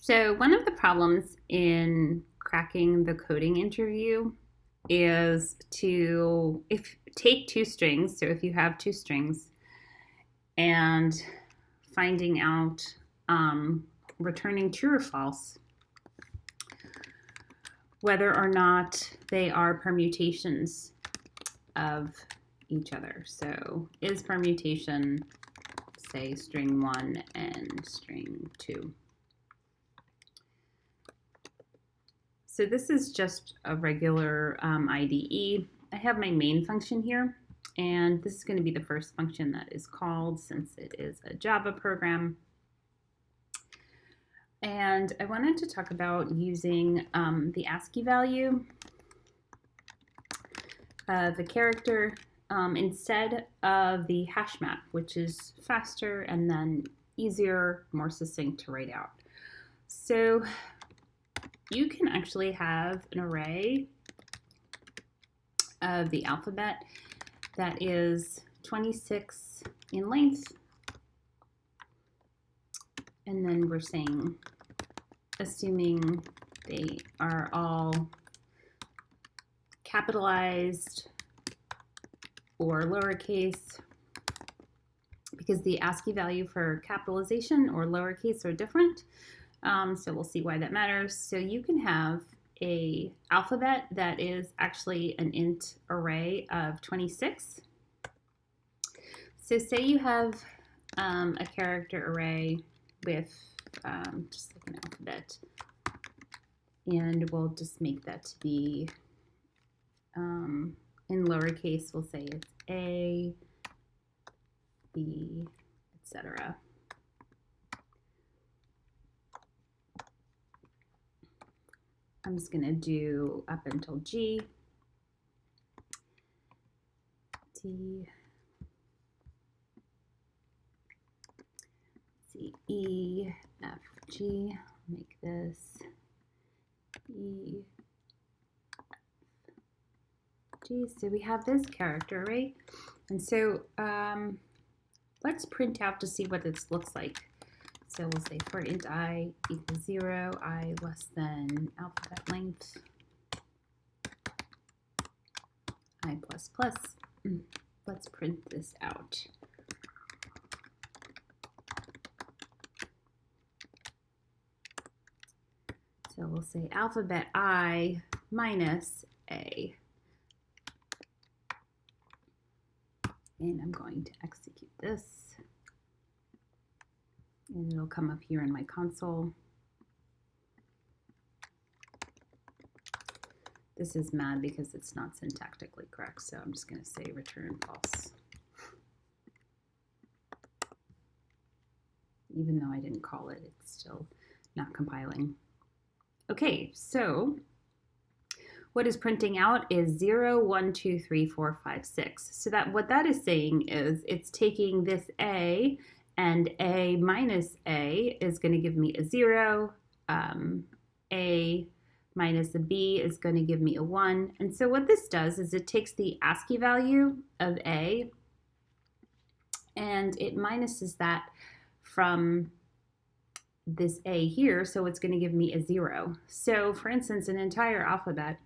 So one of the problems in cracking the coding interview is to take two strings. So if you have two strings and finding out returning true or false, whether or not they are permutations of each other. So is permutation, say, string 1 and string 2. So this is just a regular IDE. I have my main function here, and this is going to be the first function that is called since it is a Java program. And I wanted to talk about using the ASCII value of a character instead of the hashmap, which is faster and then easier, more succinct to write out. So you can actually have an array of the alphabet that is 26 in length, and then we're saying, assuming they are all capitalized or lowercase, because the ASCII value for capitalization or lowercase are different. So we'll see why that matters. So you can have a alphabet that is actually an int array of 26. So say you have a character array with just like an alphabet, and we'll just make that to be in lowercase. We'll say it's A, B, etc. I'm just going to do up until G, D, C, E, F, G. Make this E, F, G. So we have this character, right? And so let's print out to see what this looks like. So we'll say for int I equals 0, I less than alphabet length, I plus plus. Let's print this out. So we'll say alphabet I minus A. And I'm going to execute this. And it'll come up here in my console. This is mad because it's not syntactically correct, so I'm just going to say return false. Even though I didn't call it, it's still not compiling. Okay, so what is printing out is 0, 1, 2, 3, 4, 5, 6. So that what that is saying is it's taking this A, and A minus A is going to give me a 0. A minus a B is going to give me a 1. And so what this does is it takes the ASCII value of A and it minuses that from this A here, so it's going to give me a 0. So for instance, an entire alphabet,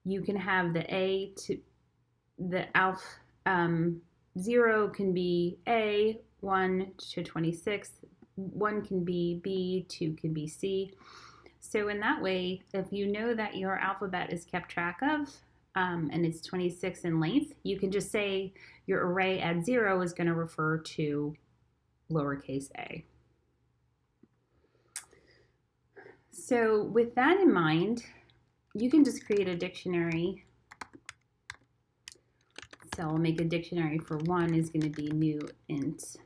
you can have the A to the 0 can be A, 1 to 26, 1 can be B, 2 can be C. So in that way, if you know that your alphabet is kept track of and it's 26 in length, you can just say your array at 0 is going to refer to lowercase a. So with that in mind, you can just create a dictionary. So I'll make a dictionary for 1 is going to be new int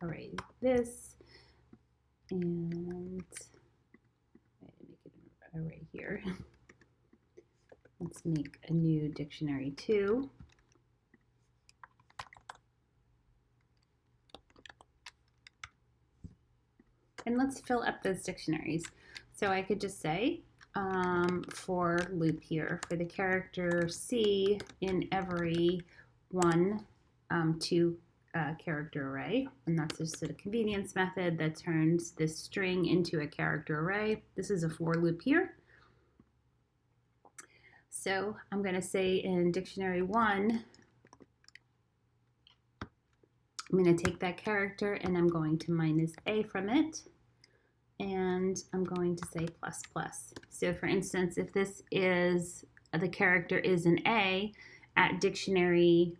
array this, and make an array here. Let's make a new dictionary 2. And let's fill up those dictionaries. So I could just say for loop here for the character C in every 1, 2, character array, and that's just a convenience method that turns this string into a character array. This is a for loop here. So I'm going to say in dictionary 1, I'm going to take that character and I'm going to minus a from it, and I'm going to say plus plus. So for instance, if this is, the character is an A at dictionary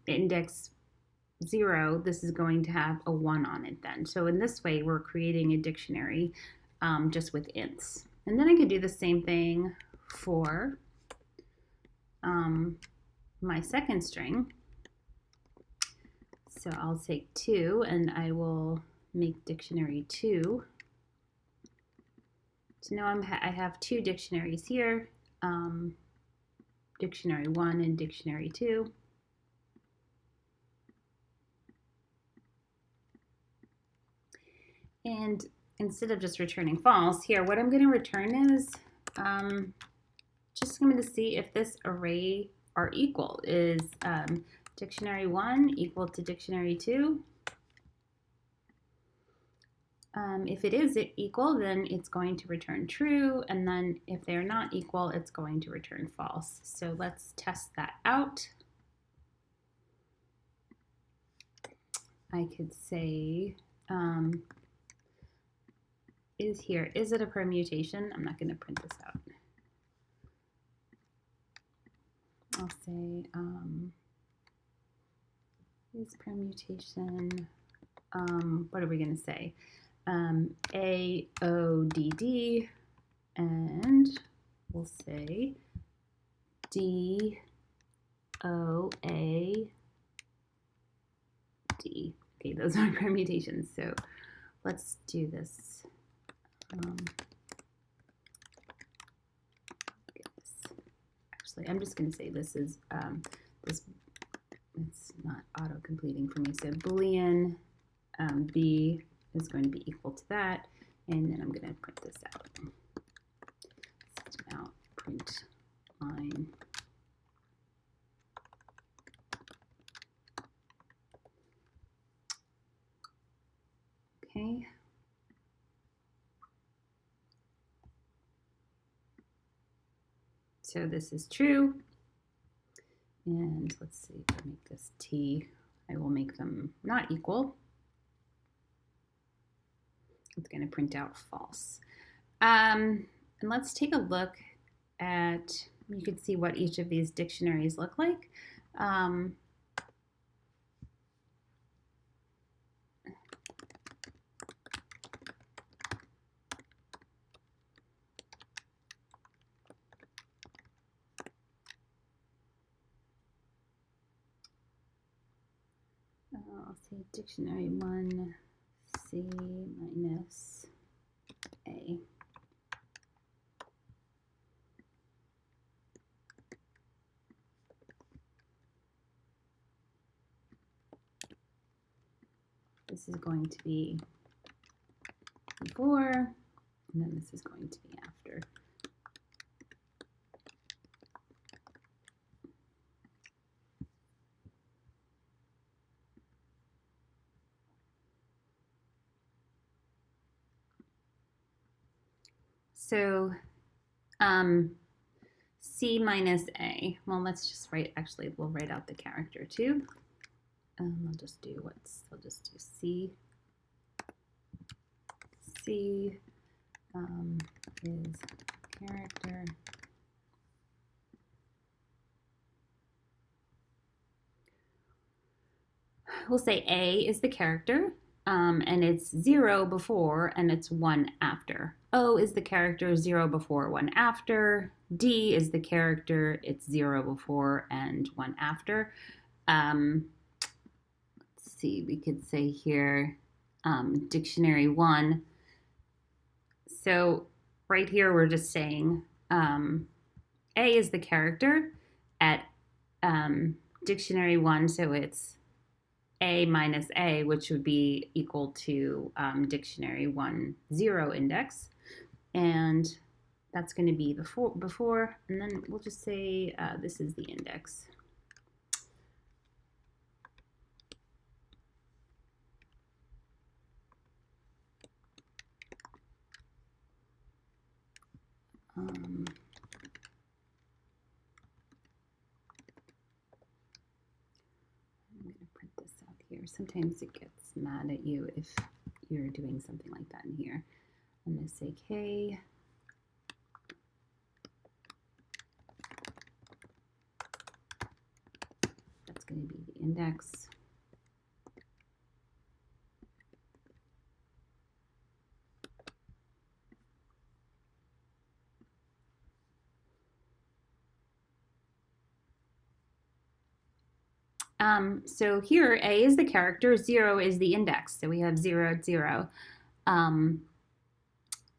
index 0, this is going to have a 1 on it then. So in this way, we're creating a dictionary just with ints. And then I could do the same thing for my second string. So I'll take 2 and I will make dictionary 2. So now I have 2 dictionaries here, dictionary 1 and dictionary 2. And instead of just returning false, here what I'm going to return is just going to see if this array are equal. Is dictionary 1 equal to dictionary 2? If it is equal, then it's going to return true, and then if they're not equal, it's going to return false. So let's test that out. I could say, is it a permutation? I'm not going to print this out. I'll say, is permutation, what are we going to say? AODD, and we'll say DOAD. Okay, those are permutations. So let's do this. Actually, I'm just going to say this is this. It's not auto-completing for me. So Boolean B is going to be equal to that, and then I'm going to print this out. System out, print line. Okay. So this is true. And let's see if I make this T, I will make them not equal. It's going to print out false. And let's take a look at, you can see what each of these dictionaries look like. I'll say dictionary 1, C minus A. This is going to be before, and then this is going to be after. So C minus A, well, let's just write, actually, we'll write out the character too. I'll just do C. C is character. We'll say A is the character, and it's 0 before and it's 1 after. O is the character, 0 before, 1 after. D is the character, it's 0 before and 1 after. Let's see, we could say here dictionary 1. So right here we're just saying A is the character at dictionary 1, so it's A minus A, which would be equal to dictionary 1, 0 index. And that's going to be before, and then we'll just say this is the index. I'm going to print this out here. Sometimes it gets mad at you if you're doing something like that in here. I'm going to say K. That's going to be the index. So here A is the character, 0 is the index. So we have 0, 0. I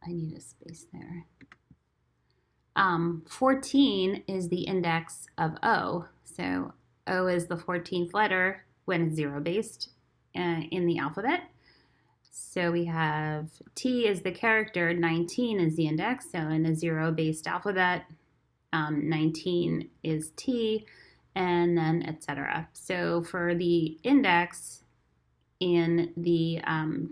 need a space there. 14 is the index of O. So O is the 14th letter when it's 0 based in the alphabet. So we have T is the character, 19 is the index. So in a 0 based alphabet, 19 is T, and then etc. So for the index in the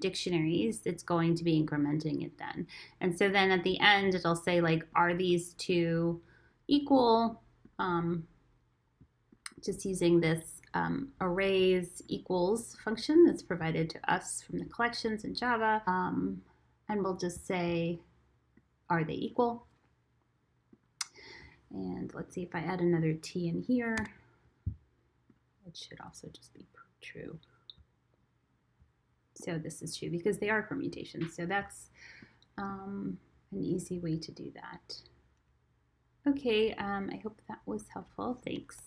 dictionaries, it's going to be incrementing it then. And so then at the end, it'll say like, are these two equal? Just using this arrays equals function that's provided to us from the collections in Java. And we'll just say, are they equal? And let's see if I add another T in here, it should also just be true. So this is true because they are permutations. So that's an easy way to do that. Okay, I hope that was helpful. Thanks.